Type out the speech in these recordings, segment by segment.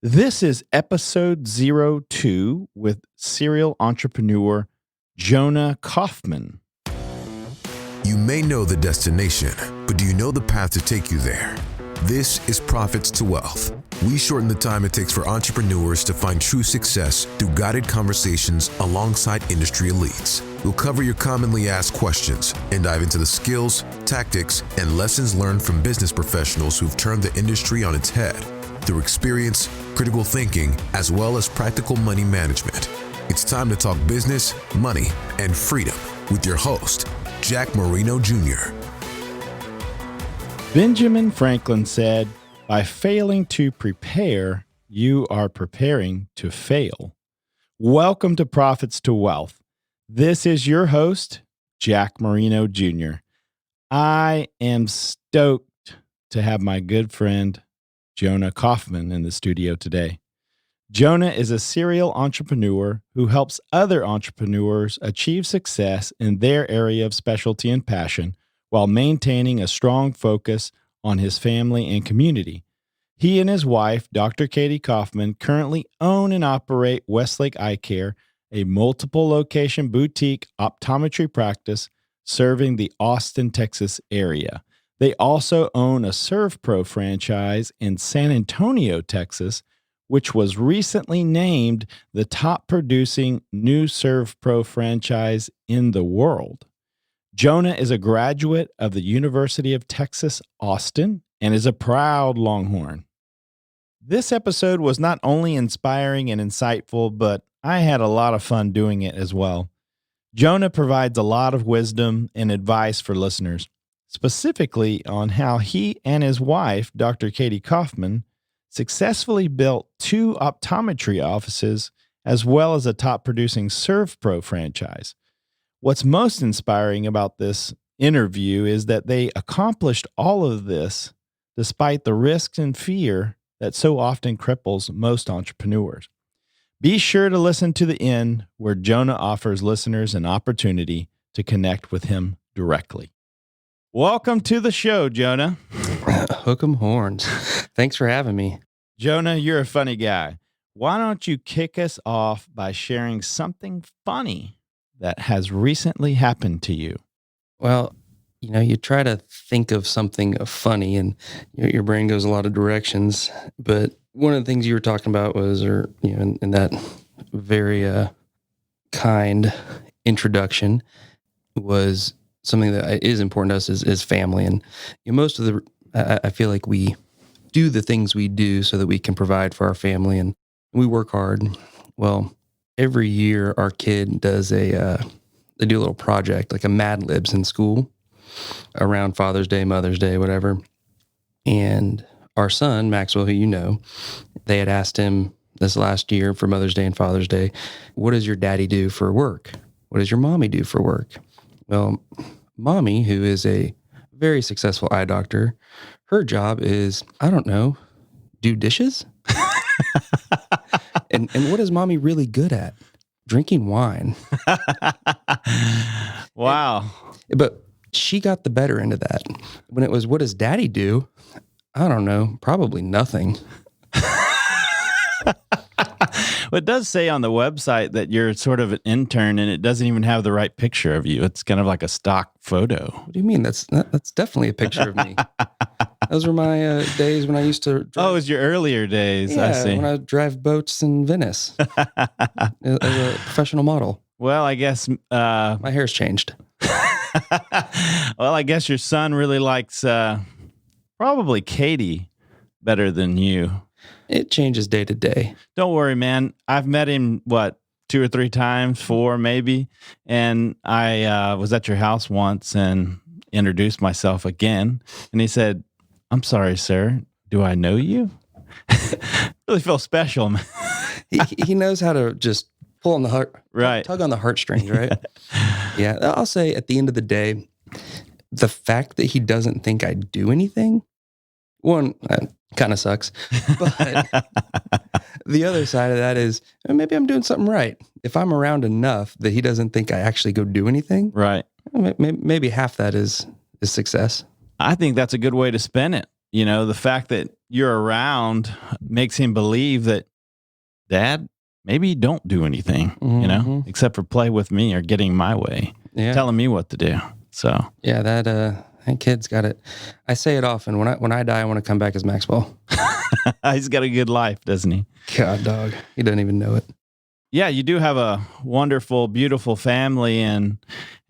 This is episode 02 with serial entrepreneur Jonah Kaufman. You may know the destination, but do you know the path to take you there? This is Profits to Wealth. We shorten the time it takes for entrepreneurs to find true success through guided conversations alongside industry elites. We'll cover your commonly asked questions and dive into the skills, tactics, and lessons learned from business professionals who've turned the industry on its head through experience, critical thinking, as well as practical money management. It's time to talk business, money, and freedom with your host, Jack Marino Jr. Benjamin Franklin said, "By failing to prepare, you are preparing to fail." Welcome to Profits to Wealth. This is your host, Jack Marino Jr. I am stoked to have my good friend, Jonah Kaufman, in the studio today. Jonah is a serial entrepreneur who helps other entrepreneurs achieve success in their area of specialty and passion while maintaining a strong focus on his family and community. He and his wife, Dr. Katie Kaufman, currently own and operate Westlake Eyecare, a multiple location boutique optometry practice serving the Austin, Texas area. They also own a ServPro franchise in San Antonio, Texas, which was recently named the top producing new ServPro franchise in the world. Jonah is a graduate of the University of Texas, Austin, and is a proud Longhorn. This episode was not only inspiring and insightful, but I had a lot of fun doing it as well. Jonah provides a lot of wisdom and advice for listeners, specifically on how he and his wife, Dr. Katie Kaufman, successfully built 2 optometry offices as well as a top-producing ServPro franchise. What's most inspiring about this interview is that they accomplished all of this despite the risks and fear that so often cripples most entrepreneurs. Be sure to listen to the end where Jonah offers listeners an opportunity to connect with him directly. Welcome to the show, Jonah. Hook 'em horns. Thanks for having me. Jonah, you're a funny guy. Why don't you kick us off by sharing something funny that has recently happened to you? Well, you try to think of something funny and your brain goes a lot of directions. But one of the things you were talking about was, in that very kind introduction, was something that is important to us is family. And most of I feel like we do the things we do so that we can provide for our family, and we work hard. Well, every year our kid does they do a little project, like a Mad Libs in school around Father's Day, Mother's Day, whatever. And our son, Maxwell, who they had asked him this last year for Mother's Day and Father's Day, what does your daddy do for work? What does your mommy do for work? Well, mommy, who is a very successful eye doctor, her job is, I don't know, do dishes? And what is mommy really good at? Drinking wine. Wow. But she got the better end of that. When it was, what does daddy do? I don't know, probably nothing. Well, it does say on the website that you're sort of an intern, and it doesn't even have the right picture of you. It's kind of like a stock photo. What do you mean? That's definitely a picture of me. Those were my days when I used to drive. Oh, it was your earlier days. Yeah, I see. When I drive boats in Venice as a professional model. Well, I guess... my hair's changed. Well, I guess your son really likes probably Katie better than you. It changes day to day. Don't worry, man. I've met him, 2 or 3 times, 4 maybe. And I was at your house once and introduced myself again. And he said, "I'm sorry, sir. Do I know you?" Really feel special, man. He knows how to just pull on the heart, right? Tug on the heartstrings, right? Yeah. I'll say at the end of the day, the fact that he doesn't think I do anything, one, kind of sucks. But the other side of that is maybe I'm doing something right. If I'm around enough that he doesn't think I actually go do anything, right? Maybe half that is success. I think that's a good way to spin it. The fact that you're around makes him believe that, Dad, maybe you don't do anything, except for play with me or getting my way, telling me what to do. So yeah, that kid's got it. I say it often. When I die, I want to come back as Maxwell. he's got a good life, doesn't he? God, dog. He doesn't even know it. Yeah, you do have a wonderful, beautiful family, and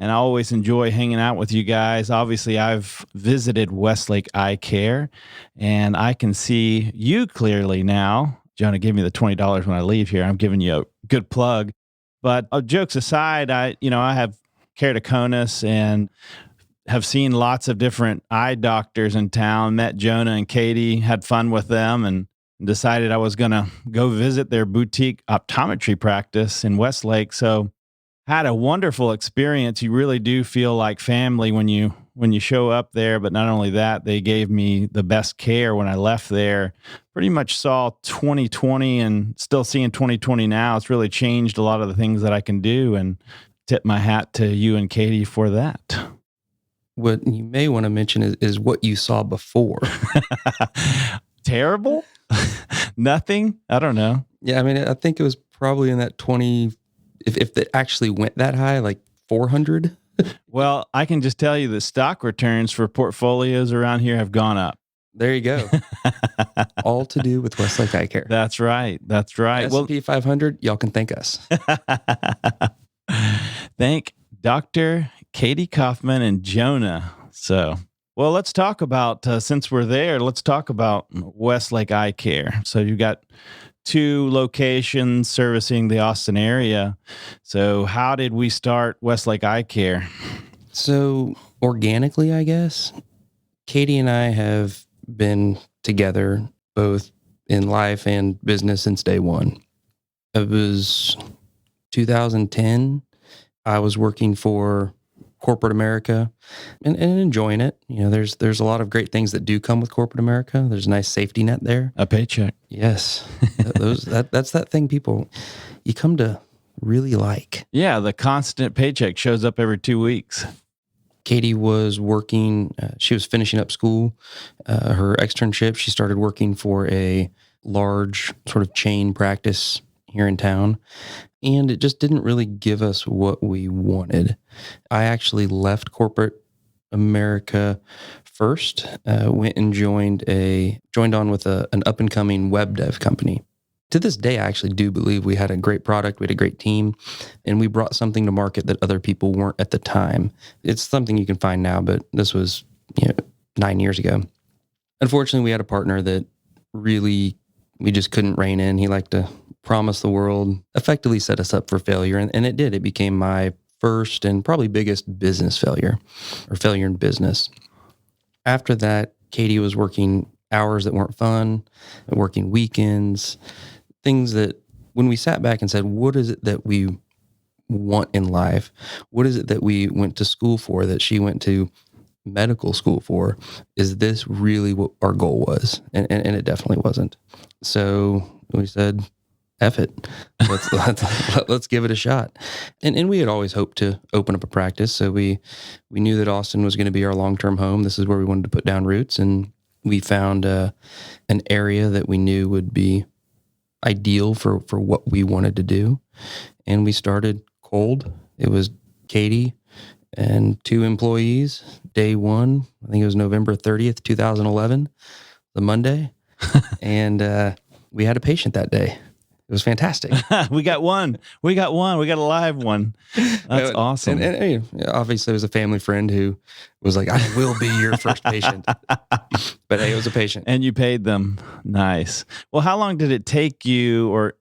I always enjoy hanging out with you guys. Obviously, I've visited Westlake Eyecare, and I can see you clearly now. Jonah gave me the $20 when I leave here. I'm giving you a good plug. But jokes aside, I have keratoconus and have seen lots of different eye doctors in town, met Jonah and Katie, had fun with them, and decided I was going to go visit their boutique optometry practice in Westlake. So had a wonderful experience. You really do feel like family when you show up there. But not only that, they gave me the best care when I left there. Pretty much saw 2020 and still seeing 2020 now. It's really changed a lot of the things that I can do, and tip my hat to you and Katie for that. What you may want to mention is what you saw before. Terrible? Nothing? I don't know. Yeah, I mean, I think it was probably in that 20, if it actually went that high, like 400. Well, I can just tell you the stock returns for portfolios around here have gone up. There you go. All to do with Westlake Eyecare. That's right. That's right. S&P 500, y'all can thank us. Thank Dr. Katie Kaufman and Jonah. So, well, let's talk about, since we're there, let's talk about Westlake Eyecare. So you got 2 locations servicing the Austin area. So how did we start Westlake Eyecare? So organically, I guess, Katie and I have been together both in life and business since day one. It was 2010. I was working for corporate America and enjoying it. There's a lot of great things that do come with corporate America. There's a nice safety net there. A paycheck. Yes. That's that thing people you come to really like. Yeah, the constant paycheck shows up every 2 weeks. Katie was working, she was finishing up school, her externship. She started working for a large sort of chain practice here in town, and it just didn't really give us what we wanted. I actually left corporate America first, went and joined on with an up-and-coming web dev company. To this day, I actually do believe we had a great product, we had a great team, and we brought something to market that other people weren't at the time. It's something you can find now, but this was 9 years ago. Unfortunately, we had a partner that really we just couldn't rein in. He liked to promise the world, effectively set us up for failure, and it did. It became my first and probably biggest business failure, or failure in business. After that, Katie was working hours that weren't fun, working weekends, things that when we sat back and said, what is it that we want in life? What is it that we went to school for, that she went to medical school for? Is this really what our goal was? And it definitely wasn't. So we said, F it. Let's give it a shot. And we had always hoped to open up a practice. So we knew that Austin was going to be our long-term home. This is where we wanted to put down roots. And we found an area that we knew would be ideal for what we wanted to do. And we started cold. It was Katie and 2 employees. Day one, I think it was November 30th, 2011, the Monday. And we had a patient that day. It was fantastic. We got one. We got a live one. That's awesome. And obviously, there was a family friend who was like, I will be your first patient. But hey, it was a patient. And you paid them. Nice. Well, how long did it take you, or,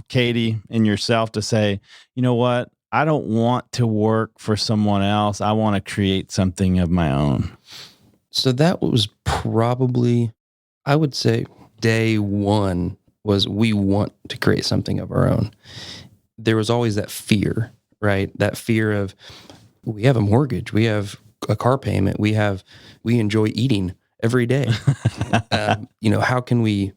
Katie and yourself, to say, you know what? I don't want to work for someone else. I want to create something of my own. So that was probably, I would say, day one was we want to create something of our own. There was always that fear, right? That fear of, we have a mortgage, we have a car payment, we enjoy eating every day. How can we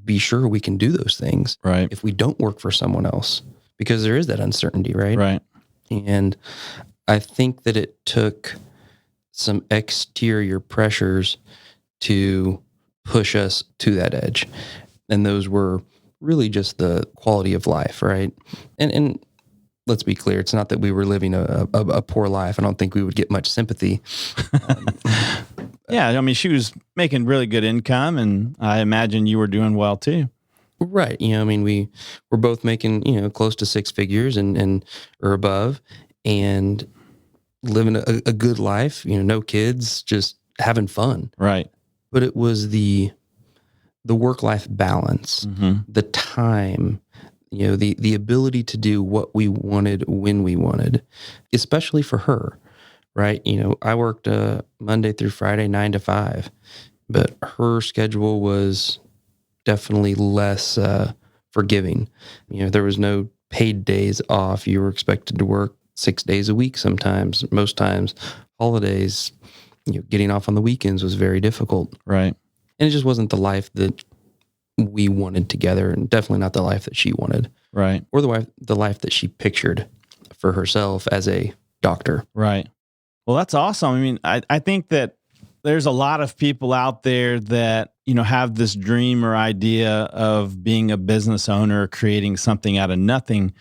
be sure we can do those things, right, if we don't work for someone else? Because there is that uncertainty, right? Right. And I think that it took some exterior pressures to push us to that edge. And those were really just the quality of life, right? And let's be clear, it's not that we were living a poor life. I don't think we would get much sympathy. Yeah, I mean, she was making really good income, and I imagine you were doing well too. Right. I mean, we were both making, close to six figures and or above, and living a good life, no kids, just having fun. Right. But it was the work-life balance, the time, the ability to do what we wanted when we wanted, especially for her, right? I worked Monday through Friday, 9 to 5, but her schedule was definitely less forgiving. There was no paid days off. You were expected to work 6 days a week sometimes, most times. Holidays, getting off on the weekends was very difficult. Right. And it just wasn't the life that we wanted together, and definitely not the life that she wanted. Right. Or the life that she pictured for herself as a doctor. Right. Well, that's awesome. I mean, I think that there's a lot of people out there that, have this dream or idea of being a business owner, creating something out of nothing,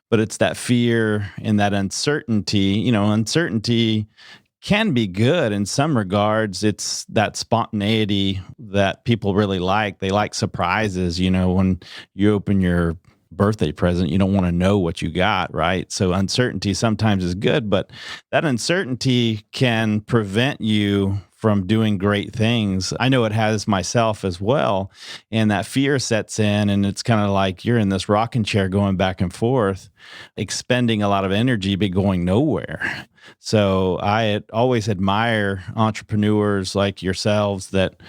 but it's that fear and that uncertainty. Uncertainty can be good in some regards. It's that spontaneity that people really like. They like surprises. When you open your birthday present, you don't want to know what you got, right? So uncertainty sometimes is good, but that uncertainty can prevent you from doing great things. I know it has myself as well. And that fear sets in, and it's kind of like you're in this rocking chair going back and forth, expending a lot of energy, but going nowhere. So I always admire entrepreneurs like yourselves that,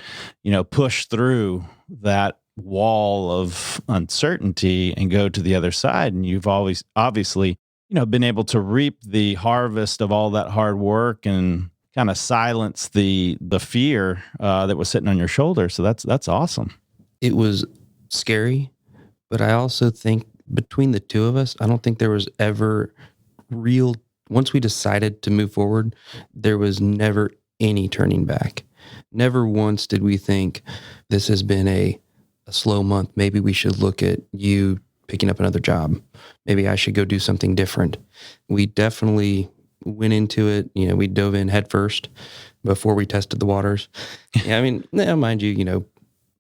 push through that wall of uncertainty and go to the other side. And you've always obviously, been able to reap the harvest of all that hard work and kind of silence the fear that was sitting on your shoulder. So that's awesome. It was scary, but I also think between the two of us, I don't think there was ever once we decided to move forward, there was never any turning back. Never once did we think this has been a slow month. Maybe we should look at you picking up another job. Maybe I should go do something different. We definitely went into it. We dove in head first before we tested the waters. Yeah, I mean, now mind you,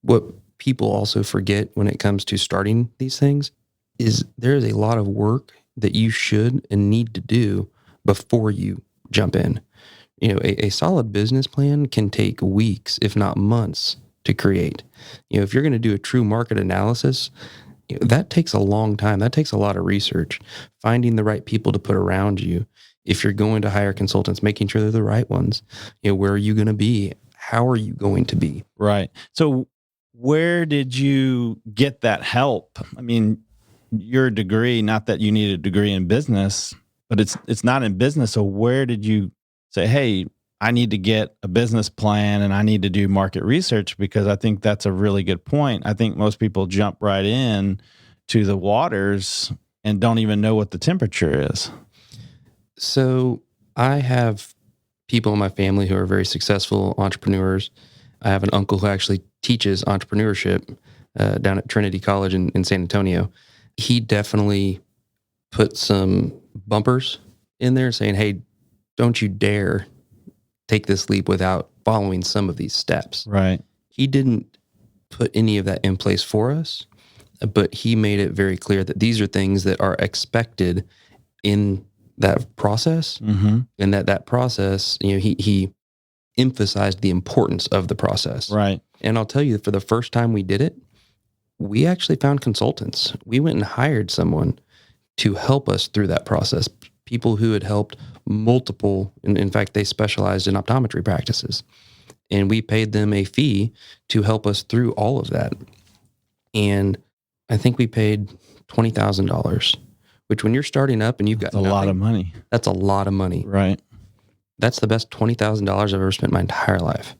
what people also forget when it comes to starting these things is there is a lot of work that you should and need to do before you jump in. A solid business plan can take weeks, if not months, to create. If you're going to do a true market analysis, that takes a long time. That takes a lot of research, finding the right people to put around you. If you're going to hire consultants, making sure they're the right ones. Where are you going to be? How are you going to be? Right. So where did you get that help? I mean, your degree, not that you need a degree in business, but it's not in business. So where did you say, hey, I need to get a business plan and I need to do market research? Because I think that's a really good point. I think most people jump right in to the waters and don't even know what the temperature is. So I have people in my family who are very successful entrepreneurs. I have an uncle who actually teaches entrepreneurship down at Trinity College in San Antonio. He definitely put some bumpers in there saying, hey, don't you dare take this leap without following some of these steps. Right. He didn't put any of that in place for us, but he made it very clear that these are things that are expected in that process, and that process, he emphasized the importance of the process. Right. And I'll tell you, for the first time we did it, we actually found consultants. We went and hired someone to help us through that process. People who had helped multiple, and in fact, they specialized in optometry practices. And we paid them a fee to help us through all of that. And I think we paid $20,000, which when you're starting up and you've got a lot of money. That's a lot of money. Right. That's the best $20,000 I've ever spent my entire life,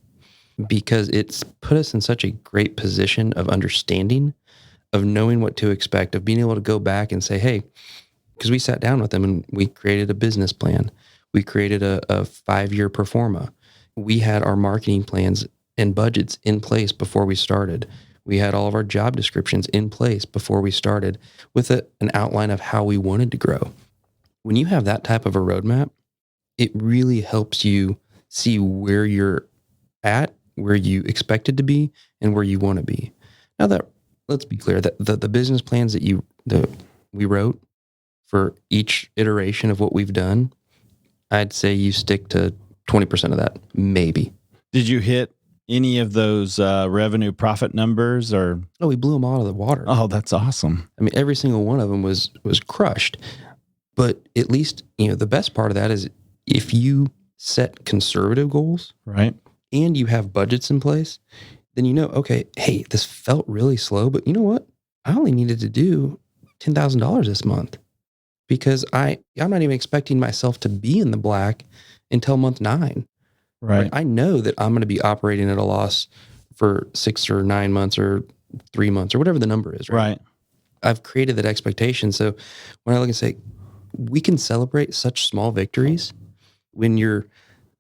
because it's put us in such a great position of understanding, of knowing what to expect, of being able to go back and say, hey, because we sat down with them and we created a business plan. We created a 5-year pro forma. We had our marketing plans and budgets in place before we started. We had all of our job descriptions in place before we started with an outline of how we wanted to grow. When you have that type of a roadmap, it really helps you see where you're at, where you expected to be, and where you want to be. Now that, let's be clear, that the business plans that we wrote for each iteration of what we've done, I'd say you stick to 20% of that, maybe. Did you hit any of those revenue profit numbers or? Oh, we blew them out of the water. Oh, that's awesome. I mean, every single one of them was crushed. But at least, the best part of that is if you set conservative goals, right, and you have budgets in place, then okay, hey, this felt really slow, but you know what? I only needed to do $10,000 this month because I'm not even expecting myself to be in the black until month 9. Right. I know that I'm going to be operating at a loss for 6 or 9 months or 3 months or whatever the number is. Right. I've created that expectation. So when I look and say, we can celebrate such small victories. When you're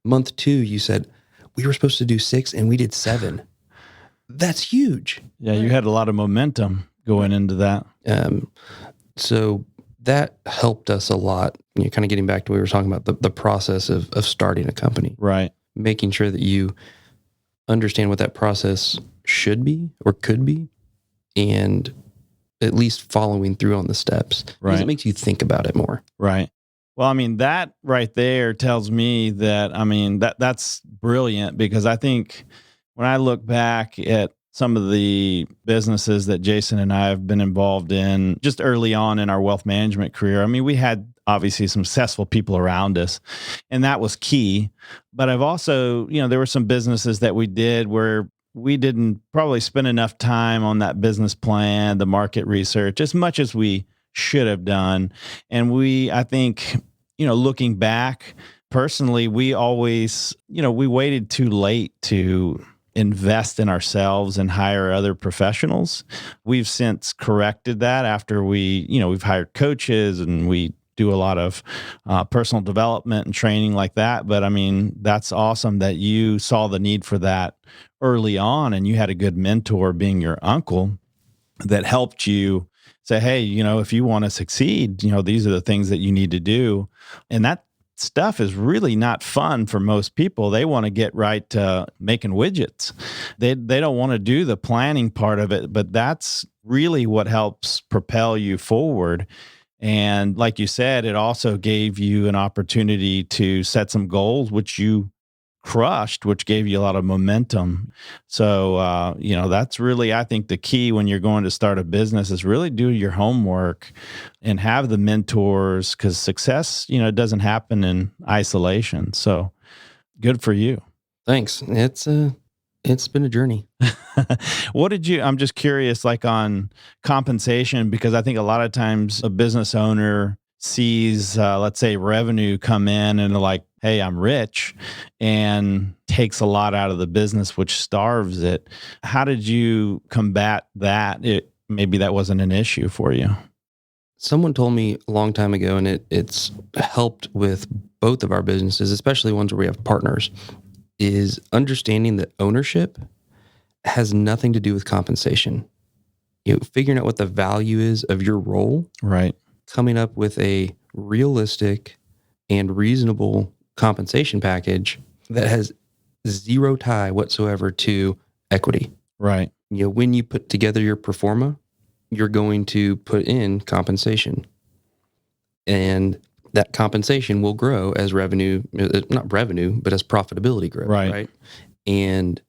month 2, you said, we were supposed to do 6 and we did 7. That's huge. Yeah, you had a lot of momentum going into that. So that helped us a lot. Kind of getting back to what we were talking about, the process of starting a company. Right. Making sure that you understand what that process should be or could be, and at least following through on the steps. Right. Because it makes you think about it more. Right. Well, I mean, that right there tells me that, that's brilliant, because I think when I look back at some of the businesses that Jason and I have been involved in just early on in our wealth management career, I mean, we had obviously some successful people around us, and that was key. But I've also, there were some businesses that we did where we didn't probably spend enough time on that business plan, the market research, as much as we should have done. And I think, looking back personally, we always, we waited too late to invest in ourselves and hire other professionals. We've since corrected that after we've hired coaches and we do a lot of personal development and training like that. But I mean, that's awesome that you saw the need for that early on, and you had a good mentor being your uncle that helped you say, hey, if you want to succeed, these are the things that you need to do. And that stuff is really not fun for most people. They want to get right to making widgets. They don't want to do the planning part of it, but that's really what helps propel you forward. And like you said, it also gave you an opportunity to set some goals, which you crushed, which gave you a lot of momentum. So, that's really, I think, the key when you're going to start a business is really do your homework and have the mentors, because success, doesn't happen in isolation. So good for you. Thanks. It's been a journey. I'm just curious, like on compensation, because I think a lot of times a business owner sees, let's say, revenue come in and they're like, hey, I'm rich, and takes a lot out of the business, which starves it. How did you combat that? Maybe that wasn't an issue for you. Someone told me a long time ago, and it's helped with both of our businesses, especially ones where we have partners, is understanding that ownership has nothing to do with compensation. Figuring out what the value is of your role. Right. Coming up with a realistic and reasonable compensation package that has zero tie whatsoever to equity. Right. When you put together your pro forma, you're going to put in compensation. And that compensation will grow as revenue, not revenue, but as profitability grows. Right. And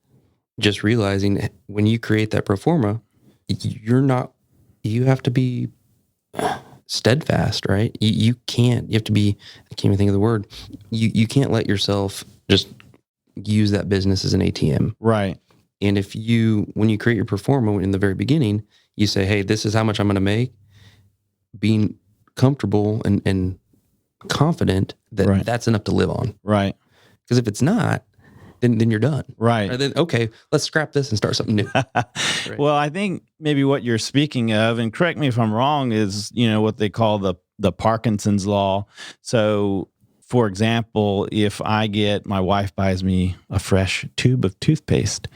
just realizing when you create that pro forma, you have to be steadfast, right? You have to be, I can't even think of the word. You can't let yourself just use that business as an ATM. Right. And when you create your pro forma in the very beginning, you say, hey, this is how much I'm going to make, being comfortable and confident that that's enough to live on. Right. Because if it's not, then you're done. Right. And then, okay, let's scrap this and start something new. Right. Well, I think maybe what you're speaking of, and correct me if I'm wrong, is, what they call the Parkinson's law. So for example, if my wife buys me a fresh tube of toothpaste,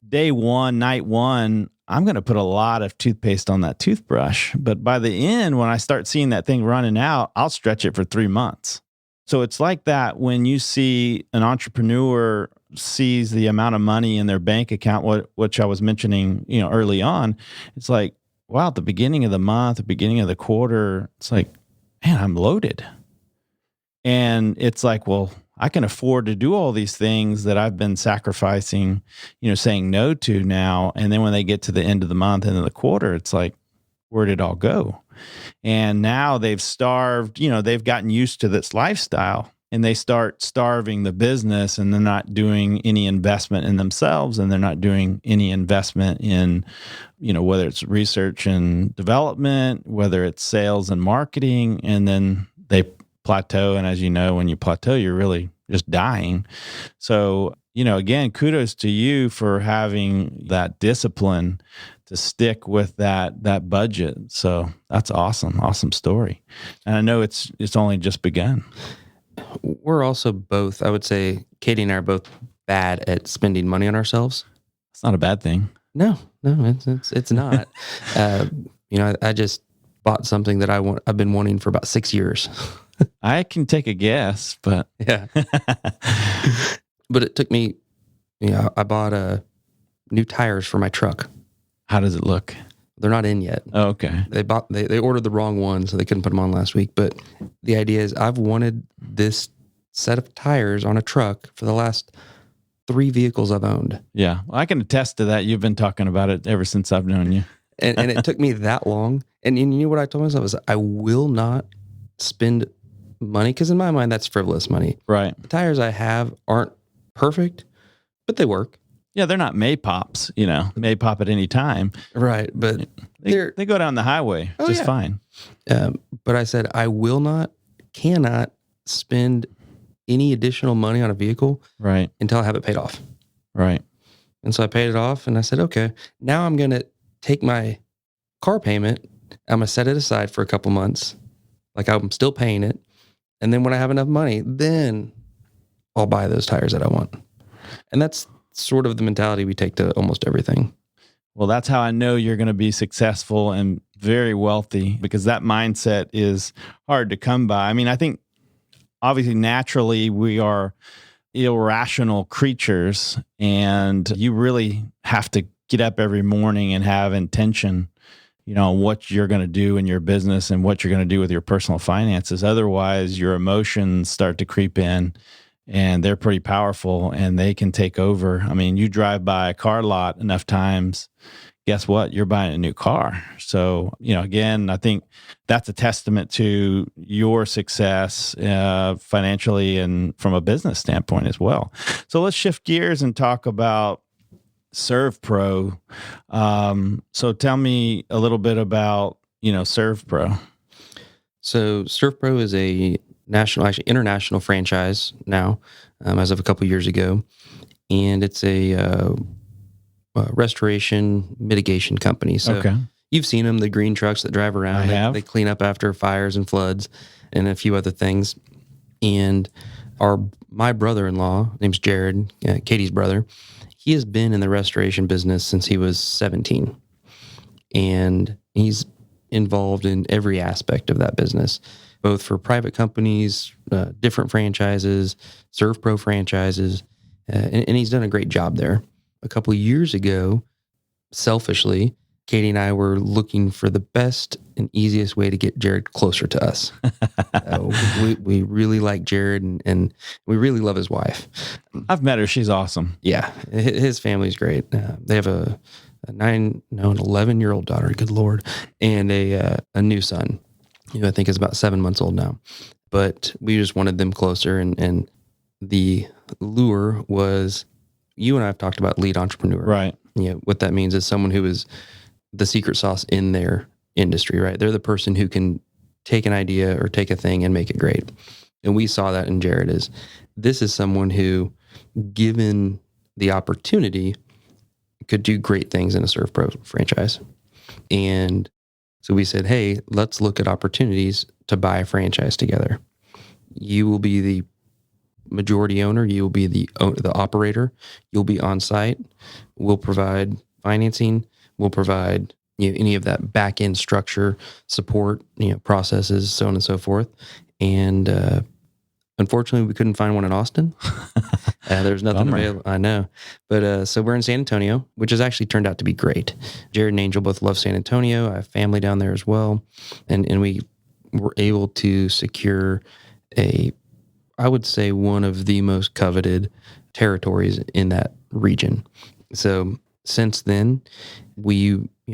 day one, night one, I'm going to put a lot of toothpaste on that toothbrush. But by the end, when I start seeing that thing running out, I'll stretch it for 3 months. So it's like that when you see an entrepreneur sees the amount of money in their bank account, which I was mentioning, early on. It's like, wow, at the beginning of the month, the beginning of the quarter, it's like, man, I'm loaded. And it's like, well, I can afford to do all these things that I've been sacrificing, saying no to now. And then when they get to the end of the month, end of the quarter, it's like, where did it all go? And now they've starved, they've gotten used to this lifestyle, and they start starving the business, and they're not doing any investment in themselves, and they're not doing any investment in, whether it's research and development, whether it's sales and marketing, and then they plateau. And as you know, when you plateau, you're really just dying. So, again, kudos to you for having that discipline to stick with that budget. So that's awesome. Awesome story. And I know it's only just begun. We're also both, I would say, Katie and I are both bad at spending money on ourselves. It's not a bad thing. No, it's not. I just bought something that I've been wanting for about 6 years. I can take a guess, but yeah. But it took me, I bought new tires for my truck. How does it look? They're not in yet. Oh, okay. They ordered the wrong one, so they couldn't put them on last week. But the idea is I've wanted this set of tires on a truck for the last 3 vehicles I've owned. Yeah. Well, I can attest to that. You've been talking about it ever since I've known you. and it took me that long. And you know what I told myself is I will not spend money, because in my mind, that's frivolous money. Right. The tires I have aren't perfect, but they work. Yeah, they're not Maypops, Maypop at any time. Right, but they go down the highway just fine. But I said I cannot spend any additional money on a vehicle right until I have it paid off. Right. And so I paid it off, and I said, okay, now I'm going to take my car payment, I'm going to set it aside for a couple months, like I'm still paying it, and then when I have enough money, then I'll buy those tires that I want. And that's sort of the mentality we take to almost everything. Well, that's how I know you're going to be successful and very wealthy, because that mindset is hard to come by. I mean, I think obviously naturally we are irrational creatures, and you really have to get up every morning and have intention, on what you're going to do in your business and what you're going to do with your personal finances. Otherwise, your emotions start to creep in, and they're pretty powerful, and they can take over. I mean, you drive by a car lot enough times, guess what? You're buying a new car. So, again, I think that's a testament to your success financially and from a business standpoint as well. So let's shift gears and talk about ServPro. So tell me a little bit about, ServPro. So ServPro is a international franchise now, as of a couple years ago. And it's a restoration mitigation company. So okay. You've seen them, the green trucks that drive around. I have. They clean up after fires and floods and a few other things. And my brother-in-law, name's Jared, Katie's brother, he has been in the restoration business since he was 17. And he's involved in every aspect of that business, both for private companies, different franchises, ServPro franchises, and he's done a great job there. A couple of years ago, selfishly, Katie and I were looking for the best and easiest way to get Jared closer to us. We really like Jared, and we really love his wife. I've met her. She's awesome. Yeah, his family's great. They have an 11-year-old daughter, good Lord, and a new son, who I think is about 7 months old now. But we just wanted them closer, and the lure was, you and I have talked about lead entrepreneur. Right. What that means is someone who is the secret sauce in their industry, right? They're the person who can take an idea or take a thing and make it great. And we saw that in Jared. This is someone who, given the opportunity, could do great things in a ServPro franchise. And so we said, hey, let's look at opportunities to buy a franchise together. You will be the majority owner. You will be the operator. You'll be on site. We'll provide financing. We'll provide any of that back end structure, support, processes, so on and so forth. And unfortunately, we couldn't find one in Austin. There's nothing available. I know. But so we're in San Antonio, which has actually turned out to be great. Jared and Angel both love San Antonio. I have family down there as well. And we were able to secure I would say, one of the most coveted territories in that region. So since then,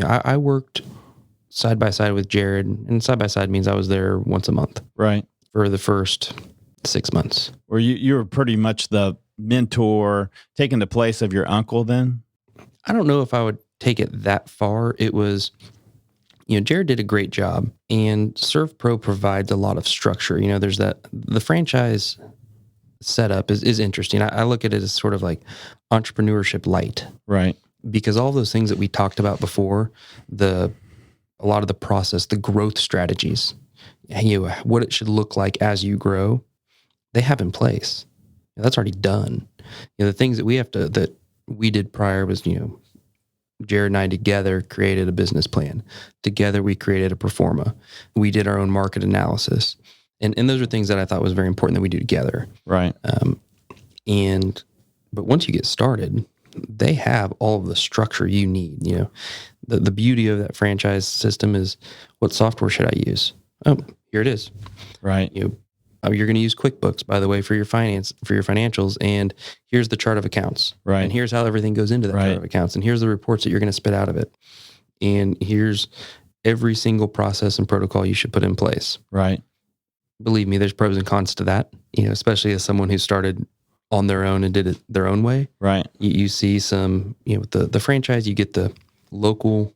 I worked side by side with Jared, and side by side means I was there once a month. Right. For the first 6 months. Where you were pretty much the mentor, taking the place of your uncle then? I don't know if I would take it that far. It was, Jared did a great job, and ServPro provides a lot of structure. There's the franchise setup is interesting. I look at it as sort of like entrepreneurship light. Right. Because all those things that we talked about before, a lot of the process, the growth strategies, what it should look like as you grow, they have in place. That's already done. The things that we did prior was, Jared and I together created a business plan. Together we created a pro forma. We did our own market analysis. And those are things that I thought was very important that we do together. Right. But once you get started, they have all of the structure you need. The beauty of that franchise system is, what software should I use? Oh, here it is. Right. You're going to use QuickBooks, by the way, for your financials. And here's the chart of accounts. Right. And here's how everything goes into that chart of accounts. And here's the reports that you're going to spit out of it. And here's every single process and protocol you should put in place. Right. Believe me, there's pros and cons to that, especially as someone who started on their own and did it their own way. Right. You see some, with the franchise, you get the local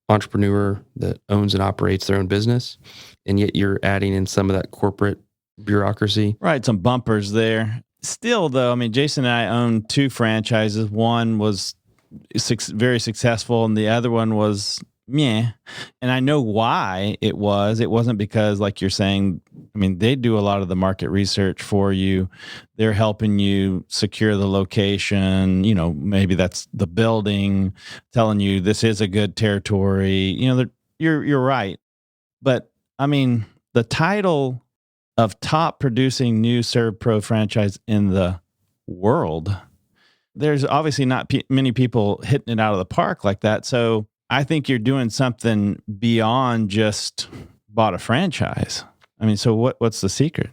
entrepreneur that owns and operates their own business, and yet you're adding in some of that corporate bureaucracy. Right. Some bumpers there. Still, though, Jason and I own 2 franchises. One was very successful, and the other one was meh. And I know why it was. It wasn't because, like you're saying, they do a lot of the market research for you. They're helping you secure the location. Maybe that's the building, telling you this is a good territory. You're right. But the title of top producing new ServPro franchise in the world, there's obviously not many people hitting it out of the park like that. So I think you're doing something beyond just bought a franchise. So what's the secret?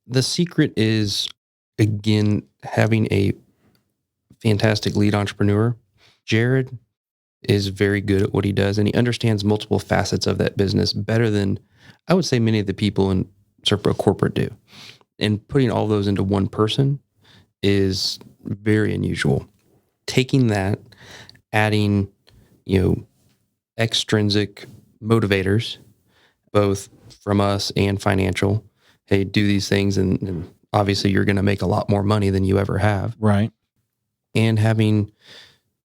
The secret is, again, having a fantastic lead entrepreneur. Jared is very good at what he does, and he understands multiple facets of that business better than, I would say, many of the people in ServPro corporate do. And putting all those into one person is very unusual. Taking that, adding, extrinsic motivators, both from us and financial. Hey, do these things, and obviously you're going to make a lot more money than you ever have. Right. And having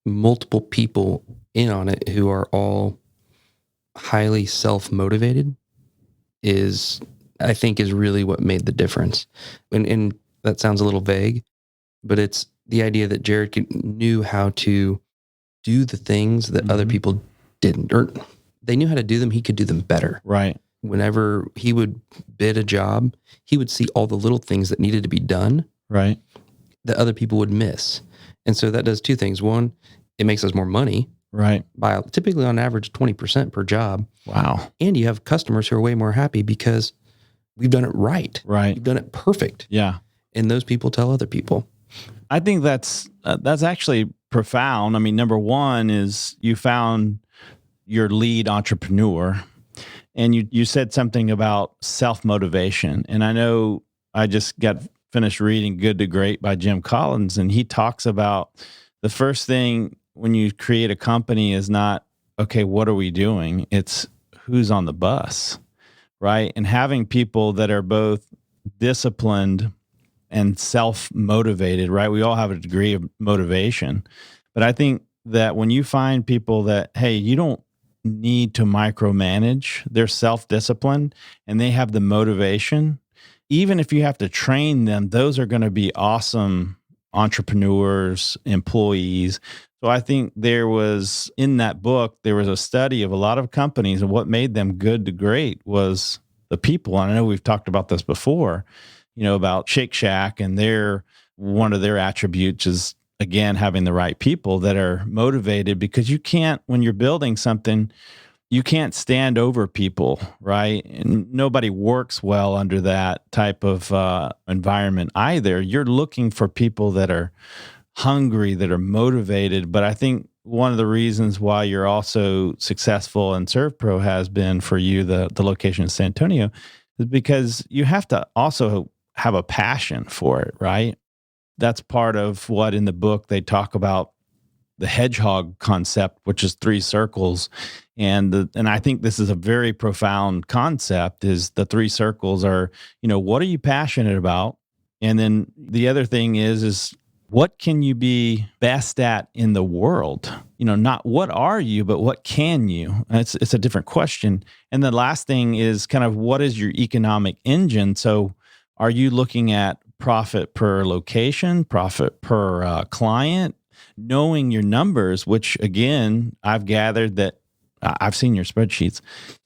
multiple people in on it who are all highly self-motivated I think is really what made the difference. And that sounds a little vague, but it's the idea that Jared knew how to do the things that other people didn't, or they knew how to do them. He could do them better. Right. Whenever he would bid a job, he would see all the little things that needed to be done. Right. That other people would miss. And so that does 2 things. One, it makes us more money. Right. By typically on average 20% per job. Wow. And you have customers who are way more happy because we've done it right. Right. We've done it perfect. Yeah. And those people tell other people. I think that's actually profound. Number one is you found your lead entrepreneur, and you said something about self-motivation. And I know I just got finished reading Good to Great by Jim Collins, and he talks about the first thing when you create a company is not, okay, what are we doing? It's who's on the bus, right? And having people that are both disciplined and self-motivated, right? We all have a degree of motivation. But I think that when you find people that, hey, you don't need to micromanage, they're self-disciplined and they have the motivation, even if you have to train them, those are going to be awesome entrepreneurs, employees. So I think in that book, there was a study of a lot of companies, and what made them good to great was the people. And I know we've talked about this before, about Shake Shack, and one of their attributes is, again, having the right people that are motivated, because when you're building something, you can't stand over people, right? And nobody works well under that type of environment either. You're looking for people that are hungry, that are motivated. But I think one of the reasons why you're also successful, and ServPro has been for you, the location in San Antonio, is because you have to also have a passion for it, right? That's part of what in the book they talk about, the hedgehog concept, which is 3 circles. And I think this is a very profound concept, is the 3 circles are, what are you passionate about? And then the other thing is what can you be best at in the world? Not what are you, but what can you? It's a different question. And the last thing is kind of, what is your economic engine? So are you looking at profit per location, profit per client, knowing your numbers, which again, I've gathered that I've seen your spreadsheets.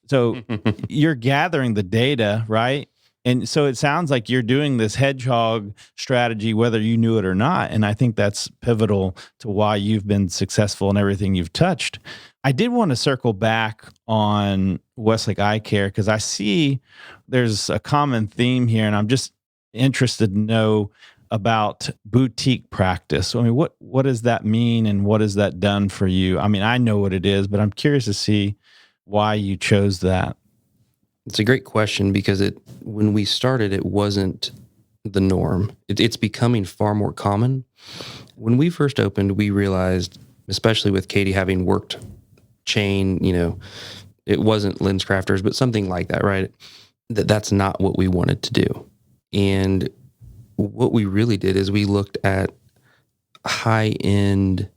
So you're gathering the data, right? And so it sounds like you're doing this hedgehog strategy, whether you knew it or not. And I think that's pivotal to why you've been successful in everything you've touched. I did want to circle back on Westlake Eyecare, because I see there's a common theme here, and I'm just interested to know about boutique practice. I mean, what does that mean, and what has that done for you? I mean, I know what it is, but I'm curious to see why you chose that. It's a great question, because when we started, it wasn't the norm. It's becoming far more common. When we first opened, we realized, especially with Katie having worked chain, it wasn't lens crafters, but something like that, right? That's not what we wanted to do. And what we really did is we looked at high-end,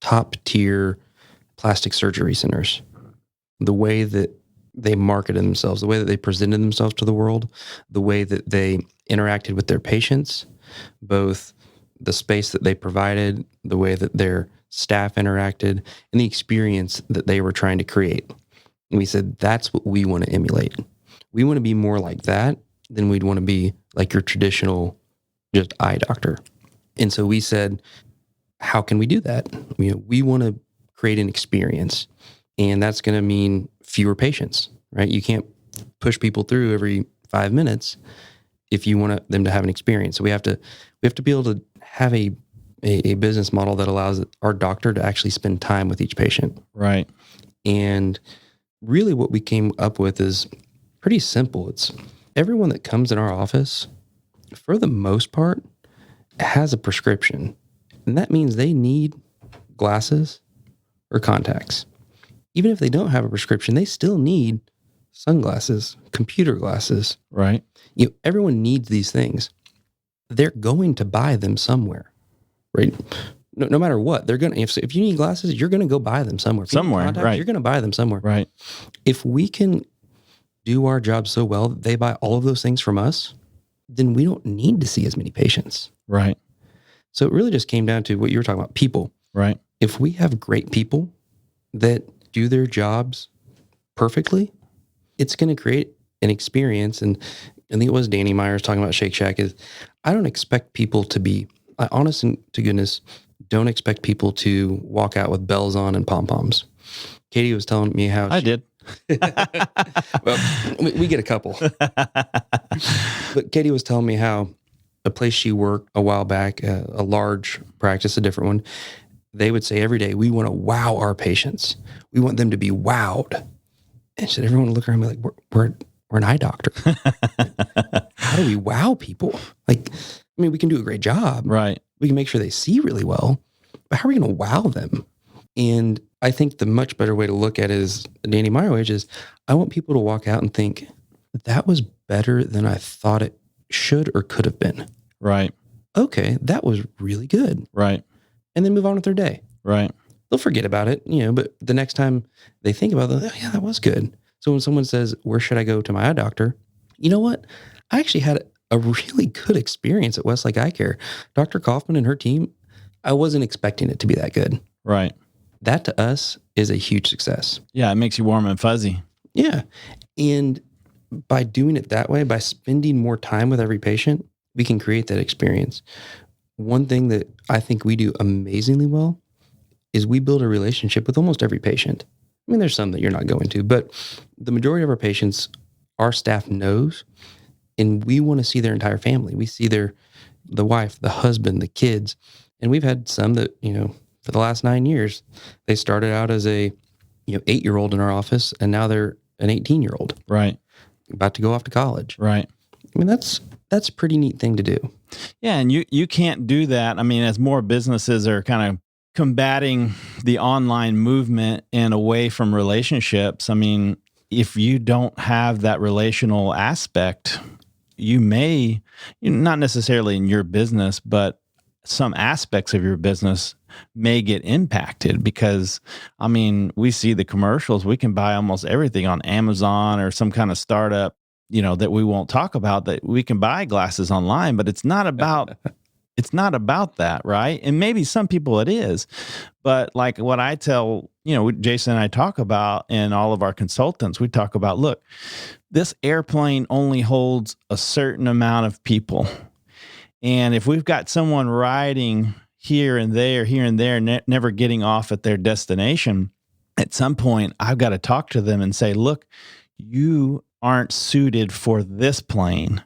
top-tier plastic surgery centers. The way that they marketed themselves, the way that they presented themselves to the world, the way that they interacted with their patients, both the space that they provided, the way that their staff interacted, and the experience that they were trying to create. And we said, that's what we want to emulate. We want to be more like that than we'd want to be like your traditional just eye doctor. And so we said, how can we do that? We want to create an experience, and that's going to mean fewer patients, right? You can't push people through every 5 minutes if you want them to have an experience. So we have to be able to have a business model that allows our doctor to actually spend time with each patient. Right. And really what we came up with is pretty simple. It's everyone that comes in our office, for the most part, has a prescription. And that means they need glasses or contacts. Even if they don't have a prescription, they still need sunglasses, computer glasses. Right. Everyone needs these things. They're going to buy them somewhere, right? No matter what, they're going to, if you need glasses, you're going to go buy them somewhere. Right. You're going to buy them somewhere. Right. If we can do our job so well that they buy all of those things from us, then we don't need to see as many patients. Right. So it really just came down to what you were talking about, people. Right. If we have great people that do their jobs perfectly, it's going to create an experience. And I think it was Danny Myers talking about Shake Shack, is I don't expect people to be, honest to goodness, don't expect people to walk out with bells on and pom-poms. Katie was telling me how I did. Well, we get a couple. But Katie was telling me how a place she worked a while back, a large practice, a different one, they would say every day, we want to wow our patients. We want them to be wowed. And she said, everyone would look around and be like, we're an eye doctor. How do we wow people? We can do a great job. Right. We can make sure they see really well, but how are we going to wow them? And I think the much better way to look at it is, Danny Meyer is, I want people to walk out and think, that was better than I thought it should or could have been. Right. Okay, that was really good. Right. And then move on with their day. Right. They'll forget about it, but the next time they think about it, yeah, that was good. So when someone says, where should I go to my eye doctor? You know what? I actually had a really good experience at Westlake Eyecare. Dr. Kaufman and her team, I wasn't expecting it to be that good. Right. That to us is a huge success. Yeah, it makes you warm and fuzzy. Yeah. And by doing it that way, by spending more time with every patient, we can create that experience. One thing that I think we do amazingly well is we build a relationship with almost every patient. I mean, there's some that you're not going to, but the majority of our patients, our staff knows, and we want to see their entire family. We see the wife, the husband, the kids. And we've had some that, for the last 9 years, they started out as a 8-year-old in our office, and now they're an 18-year-old. Right. About to go off to college. Right. I mean, that's a pretty neat thing to do. Yeah, and you can't do that. I mean, as more businesses are kind of combating the online movement and away from relationships, I mean, if you don't have that relational aspect, you may, not necessarily in your business, but some aspects of your business may get impacted because, I mean, we see the commercials. We can buy almost everything on Amazon or some kind of startup, that we won't talk about, that we can buy glasses online, but it's not about that, right? And maybe some people it is, but like what I tell, Jason and I talk about, and all of our consultants, we talk about, look, this airplane only holds a certain amount of people. And if we've got someone riding here and there, never getting off at their destination, at some point I've got to talk to them and say, look, you aren't suited for this plane.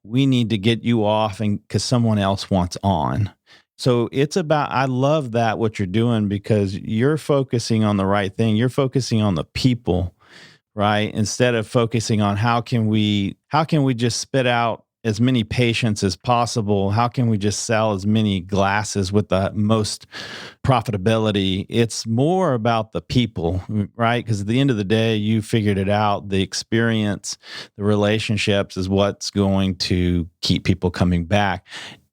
We need to get you off, and because someone else wants on. So it's about, I love that what you're doing, because you're focusing on the right thing. You're focusing on the people, right? Instead of focusing on how can we just spit out as many patients as possible? How can we just sell as many glasses with the most profitability? It's more about the people, right? Because at the end of the day, you figured it out. The experience, the relationships is what's going to keep people coming back.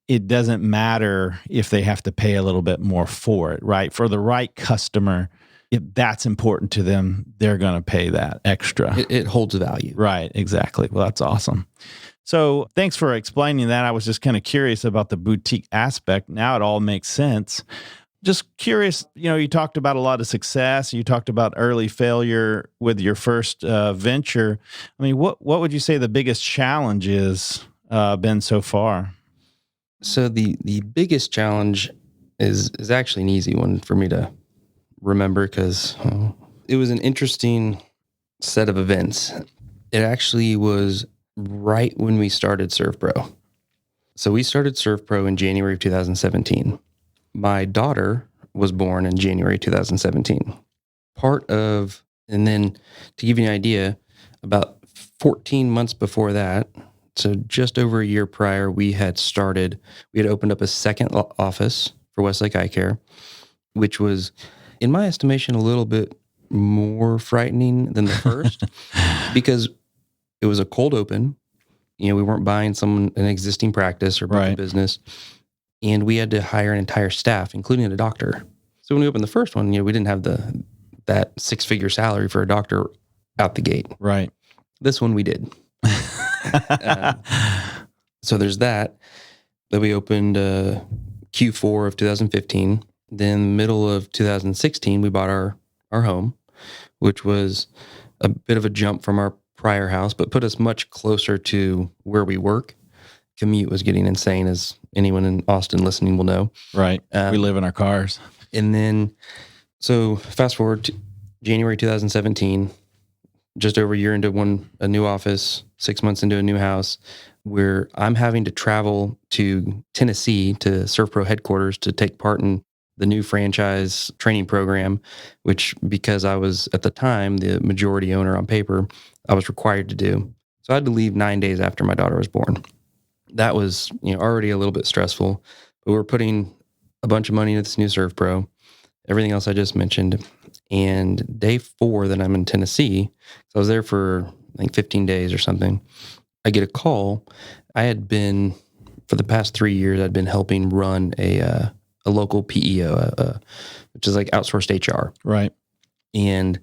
It doesn't matter if they have to pay a little bit more for it, right? For the right customer, if that's important to them, they're going to pay that extra. It holds value. Right, exactly. Well, that's awesome. So thanks for explaining that. I was just kind of curious about the boutique aspect. Now it all makes sense. Just curious, you talked about a lot of success. You talked about early failure with your first venture. I mean, what would you say the biggest challenge is been so far? So the biggest challenge is actually an easy one for me to remember, because it was an interesting set of events. It actually was right when we started ServPro. So we started ServPro in January of 2017. My daughter was born in January 2017. And then to give you an idea, about 14 months before that, so just over a year prior, we had opened up a second office for Westlake Eyecare, which was, in my estimation, a little bit more frightening than the first because it was a cold open. We weren't buying an existing practice or buying business, and we had to hire an entire staff, including a doctor. So when we opened the first one, we didn't have that 6-figure salary for a doctor out the gate. Right. This one we did. So there's that. Then we opened Q4 of 2015. Then middle of 2016, we bought our home, which was a bit of a jump from our prior house, but put us much closer to where we work. Commute was getting insane, as anyone in Austin listening will know. Right. We live in our cars. And then, so fast forward to January 2017, just over a year into a new office, 6 months into a new house, where I'm having to travel to Tennessee to ServPro headquarters to take part in the new franchise training program, which, because I was at the time the majority owner on paper, I was required to do. So I had to leave 9 days after my daughter was born. That was, already a little bit stressful, but we're putting a bunch of money into this new ServPro, everything else I just mentioned. And day 4 that I'm in Tennessee, so I was there for I think 15 days or something, I get a call. I had been, for the past 3 years, I'd been helping run a local PEO, which is like outsourced HR. Right. And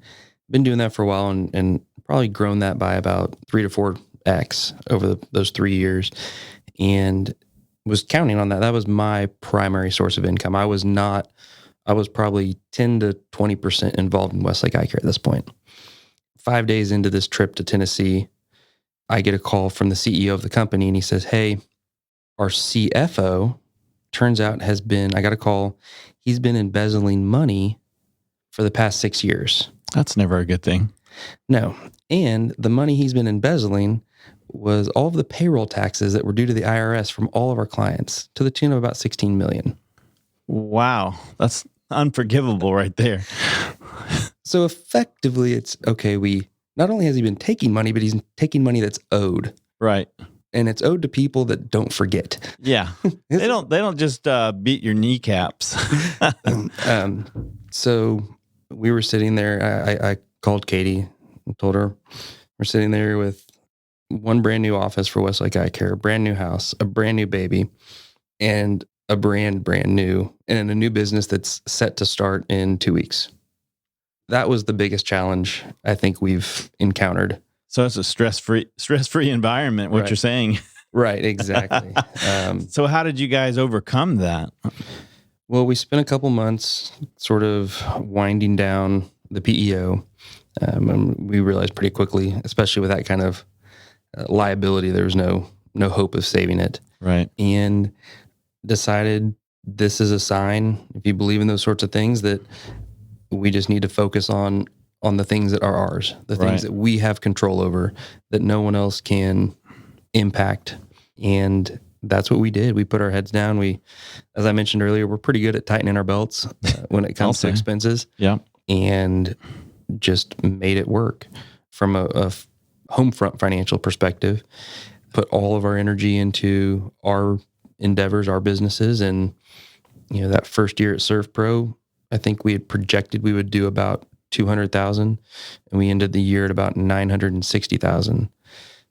been doing that for a while, and probably grown that by about 3 to 4 X over those 3 years, and was counting on that. That was my primary source of income. I was probably 10 to 20% involved in Westlake Eyecare at this point. 5 days into this trip to Tennessee, I get a call from the CEO of the company, and he says, "Hey, our CFO turns out I got a call. He's been embezzling money for the past 6 years." That's never a good thing. No. And the money he's been embezzling was all of the payroll taxes that were due to the IRS from all of our clients, to the tune of about $16 million. Wow. That's unforgivable right there. So effectively, it's okay. Not only has he been taking money, but he's taking money that's owed. Right. And it's owed to people that don't forget. Yeah. They don't just beat your kneecaps. So we were sitting there. I called Katie and told her we're sitting there with one brand new office for Westlake Eyecare, a brand new house, a brand new baby, and a brand new, and a new business that's set to start in 2 weeks. That was the biggest challenge I think we've encountered. So it's a stress-free environment, what you're saying. Right, exactly. So how did you guys overcome that? Well, we spent a couple months sort of winding down the PEO. And we realized pretty quickly, especially with that kind of liability, there was no hope of saving it. Right. And decided this is a sign, if you believe in those sorts of things, that we just need to focus on the things that are ours, the things that we have control over, that no one else can impact. And that's what we did. We put our heads down. As I mentioned earlier, we're pretty good at tightening our belts when it comes to expenses. Yeah. And just made it work from a home front financial perspective, put all of our energy into our endeavors, our businesses. And, that first year at ServPro, I think we had projected we would do about 200,000, and we ended the year at about 960,000.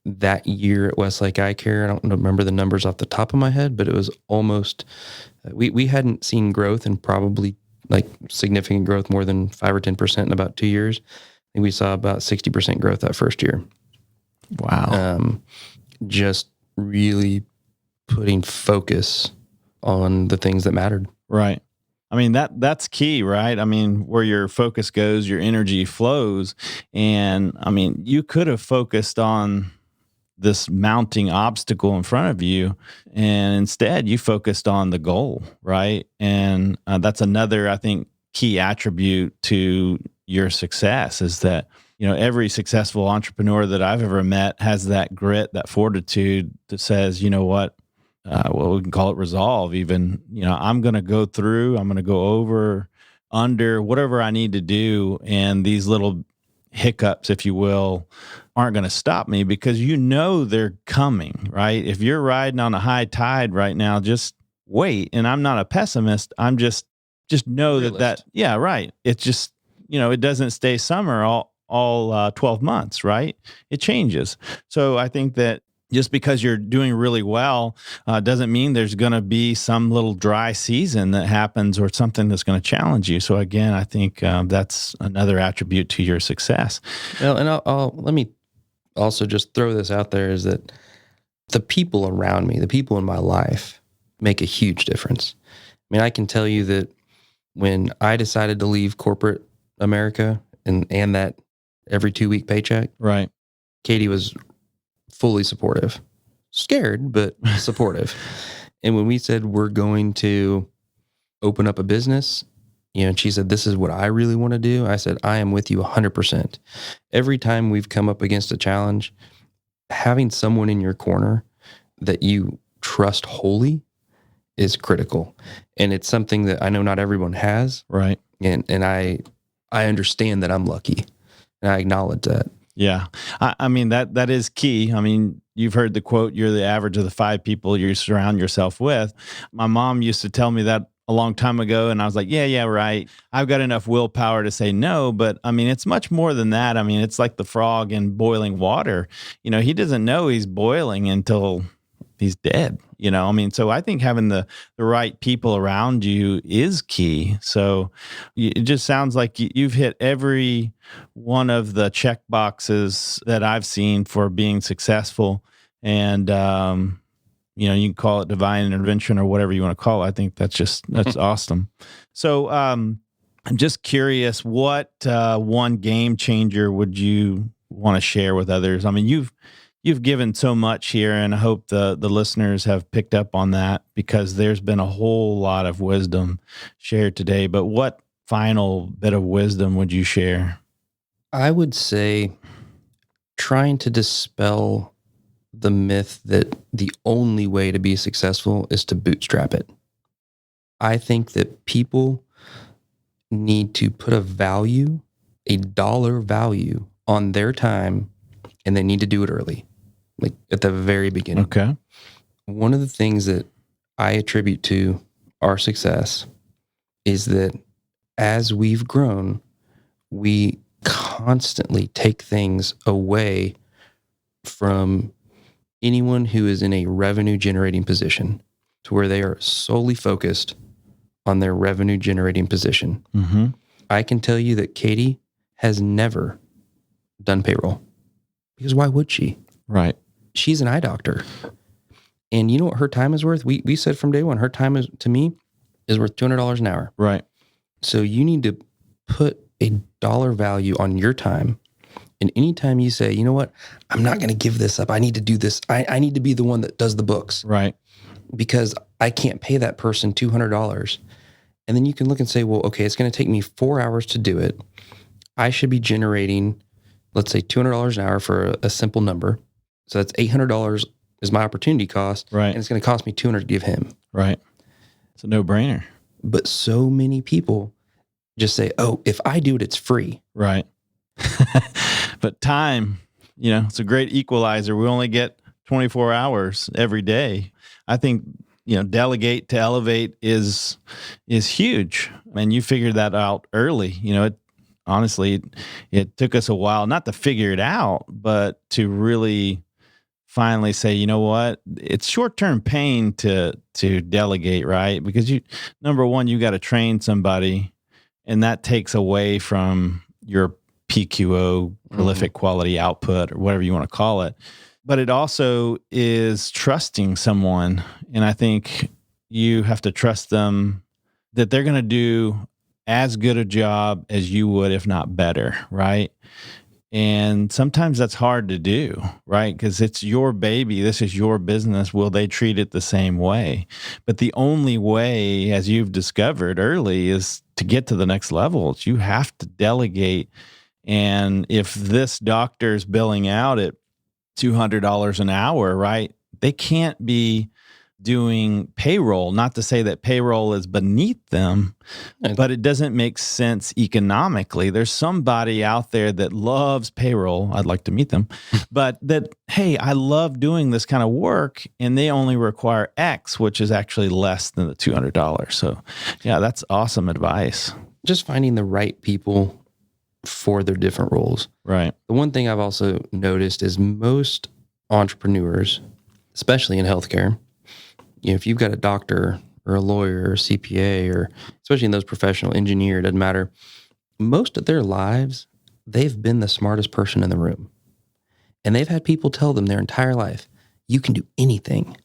That year at Westlake Eyecare, I don't remember the numbers off the top of my head, but it was almost, we hadn't seen growth, and probably like significant growth, more than 5 or 10% in about 2 years. I think we saw about 60% growth that first year. Wow. Just really putting focus on the things that mattered. Right. I mean, that's key, right? I mean, where your focus goes, your energy flows. And I mean, you could have focused on this mounting obstacle in front of you, and instead you focused on the goal, right? And that's another, I think, key attribute to your success is that, every successful entrepreneur that I've ever met has that grit, that fortitude that says, you know what, we can call it resolve even, I'm going to go through, I'm going to go over, under, whatever I need to do. And these little hiccups, if you will, aren't going to stop me because they're coming, right? If you're riding on a high tide right now, just wait. And I'm not a pessimist. I'm just know that, yeah, right. It's just, it doesn't stay summer all 12 months, right? It changes. So I think that just because you're doing really well doesn't mean there's going to be some little dry season that happens or something that's going to challenge you. So again, I think that's another attribute to your success. Well, and let me also just throw this out there, is that the people around me, the people in my life, make a huge difference. I mean, I can tell you that when I decided to leave corporate America and that every 2-week paycheck, right, Katie was fully supportive, scared, but supportive. And when we said we're going to open up a business, and she said, "This is what I really want to do," I said, "I am with you 100%. Every time we've come up against a challenge, having someone in your corner that you trust wholly is critical. And it's something that I know not everyone has. Right. And I understand that I'm lucky, and I acknowledge that. Yeah. I mean, that is key. I mean, you've heard the quote, you're the average of the 5 people you surround yourself with. My mom used to tell me that a long time ago, and I was like, yeah, right. I've got enough willpower to say no, but I mean, it's much more than that. I mean, it's like the frog in boiling water. He doesn't know he's boiling until he's dead, I mean, so I think having the right people around you is key. So it just sounds like you've hit every one of the check boxes that I've seen for being successful. And, you can call it divine intervention or whatever you want to call it. I think that's awesome. So, I'm just curious, what one game changer would you want to share with others? I mean, you've given so much here, and I hope the listeners have picked up on that, because there's been a whole lot of wisdom shared today. But what final bit of wisdom would you share? I would say trying to dispel the myth that the only way to be successful is to bootstrap it. I think that people need to put a dollar value on their time, and they need to do it early, like at the very beginning. Okay. One of the things that I attribute to our success is that as we've grown, we constantly take things away from anyone who is in a revenue generating position, to where they are solely focused on their revenue generating position. Mm-hmm. I can tell you that Katie has never done payroll, because why would she? Right. She's an eye doctor. And you know what her time is worth? We said from day one, her time to me is worth $200 an hour. Right. So you need to put a dollar value on your time. And anytime you say, you know what, I'm not going to give this up. I need to do this. I need to be the one that does the books. Right. Because I can't pay that person $200. And then you can look and say, well, okay, it's going to take me 4 hours to do it. I should be generating, let's say $200 an hour for a simple number. So that's $800 is my opportunity cost. Right. And it's going to cost me $200 to give him. Right. It's a no-brainer. But so many people just say, oh, if I do it, it's free. Right. But time, it's a great equalizer. We only get 24 hours every day. I think, delegate to elevate is huge. And you figured that out early. Honestly, it took us a while, not to figure it out, but to really finally say, you know what, it's short-term pain to delegate, right? Because number one, you got to train somebody, and that takes away from your PQO, prolific quality output, or whatever you want to call it. But it also is trusting someone. And I think you have to trust them that they're going to do as good a job as you would, if not better, right? And sometimes that's hard to do, right? Because it's your baby. This is your business. Will they treat it the same way? But the only way, as you've discovered early, is to get to the next level. You have to delegate. And if this doctor's billing out at $200 an hour, right, they can't be doing payroll. Not to say that payroll is beneath them, but it doesn't make sense economically. There's somebody out there that loves payroll. I'd like to meet them, but that, hey, I love doing this kind of work, and they only require X, which is actually less than the $200. So yeah, that's awesome advice. Just finding the right people for their different roles. Right. The one thing I've also noticed is most entrepreneurs, especially in healthcare, if you've got a doctor or a lawyer or a CPA, or especially in those professional engineer, it doesn't matter. Most of their lives, they've been the smartest person in the room. And they've had people tell them their entire life, you can do anything.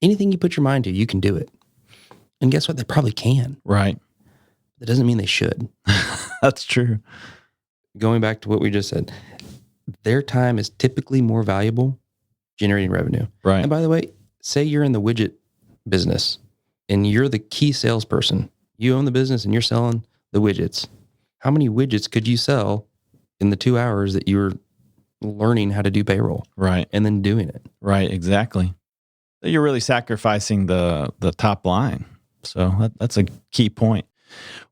Anything you put your mind to, you can do it. And guess what? They probably can. Right. That doesn't mean they should. That's true. Going back to what we just said, their time is typically more valuable generating revenue. Right. And by the way, say you're in the widget business and you're the key salesperson. You own the business and you're selling the widgets. How many widgets could you sell in the 2 hours that you were learning how to do payroll? Right. And then doing it. Right. Exactly. You're really sacrificing the top line. So that's a key point.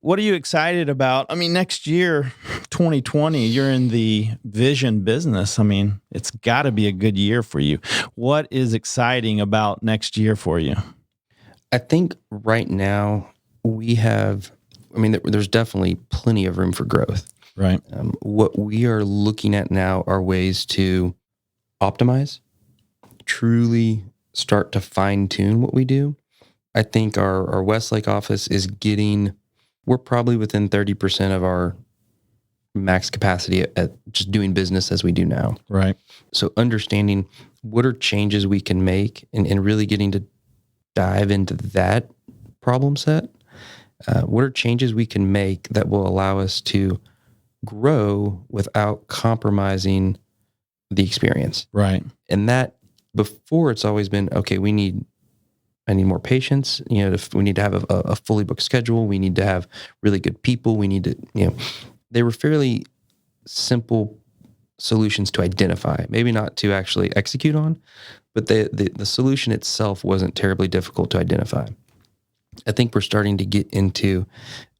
What are you excited about? I mean, next year, 2020, you're in the vision business. I mean, it's got to be a good year for you. What is exciting about next year for you? I think right now there's definitely plenty of room for growth. Right. What we are looking at now are ways to optimize, truly start to fine tune what we do. I think our Westlake office we're probably within 30% of our max capacity at just doing business as we do now. Right. So understanding what are changes we can make and really getting to dive into that problem set. What are changes we can make that will allow us to grow without compromising the experience? Right. And that before it's always been, okay, I need more patience. We need to have a fully booked schedule. We need to have really good people. We need to, they were fairly simple solutions to identify, maybe not to actually execute on, but the solution itself wasn't terribly difficult to identify. I think we're starting to get into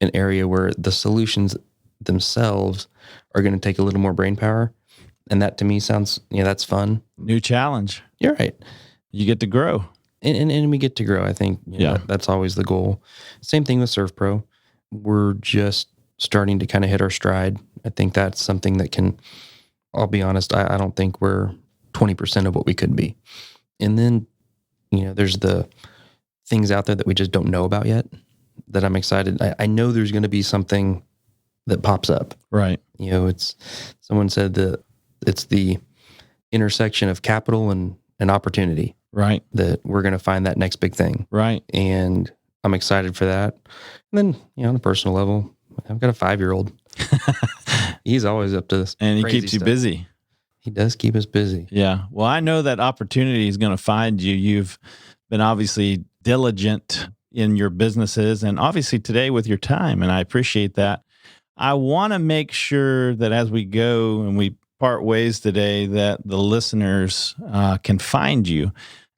an area where the solutions themselves are going to take a little more brain power. And that to me sounds, that's fun. New challenge. You're right. You get to grow. And we get to grow. I think that's always the goal. Same thing with ServPro. We're just starting to kind of hit our stride. I think that's something that I'll be honest, I don't think we're 20% of what we could be. And then, there's the things out there that we just don't know about yet that I'm excited. I know there's going to be something that pops up. Right. Someone said that it's the intersection of capital and opportunity. Right. That we're going to find that next big thing. Right. And I'm excited for that. And then, on a personal level, I've got a 5-year-old. He's always up to this. And he keeps you busy. He does keep us busy. Yeah. Well, I know that opportunity is going to find you. You've been obviously diligent in your businesses and obviously today with your time. And I appreciate that. I want to make sure that as we go and we part ways today, that the listeners can find you.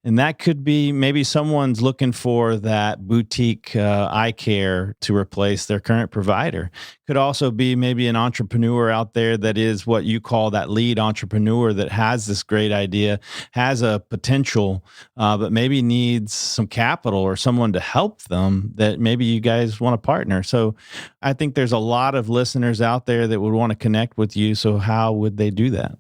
And that could be maybe someone's looking for that boutique eye care to replace their current provider. Could also be maybe an entrepreneur out there that is what you call that lead entrepreneur that has this great idea, has a potential, but maybe needs some capital or someone to help them that maybe you guys want to partner. So I think there's a lot of listeners out there that would want to connect with you. So how would they do that?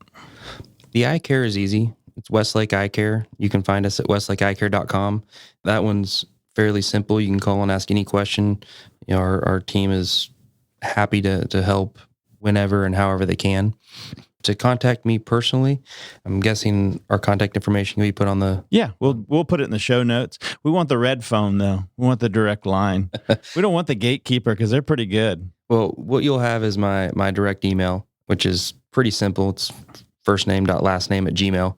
The eye care is easy. It's Westlake Eyecare. You can find us at westlakeeyecare.com. That one's fairly simple. You can call and ask any question. Our team is happy to help whenever and however they can. To contact me personally, I'm guessing our contact information can be put on the... Yeah, we'll put it in the show notes. We want the red phone, though. We want the direct line. We don't want the gatekeeper because they're pretty good. Well, what you'll have is my direct email, which is pretty simple. It's firstname.lastname@gmail.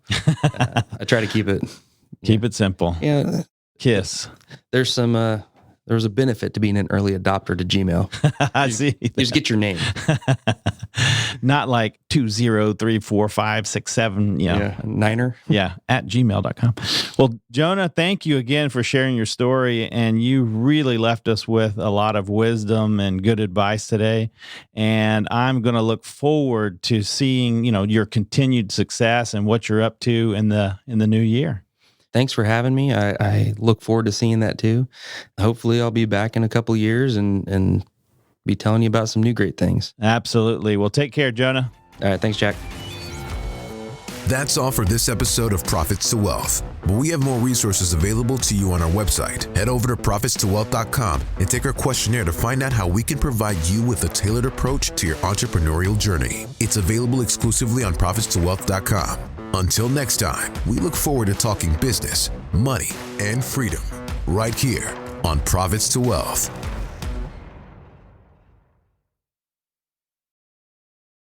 I try to keep it simple. Yeah. KISS. There's a benefit to being an early adopter to Gmail. I see. You just get your name. Not like 2034567, Niner. Yeah, at gmail.com. Well, Jonah, thank you again for sharing your story. And you really left us with a lot of wisdom and good advice today. And I'm going to look forward to seeing, your continued success and what you're up to in the new year. Thanks for having me. I look forward to seeing that too. Hopefully I'll be back in a couple of years and be telling you about some new great things. Absolutely. Well, take care, Jonah. All right. Thanks, Jack. That's all for this episode of Profits to Wealth. But we have more resources available to you on our website. Head over to profitstowealth.com and take our questionnaire to find out how we can provide you with a tailored approach to your entrepreneurial journey. It's available exclusively on profitstowealth.com. Until next time, we look forward to talking business, money, and freedom right here on Profits to Wealth.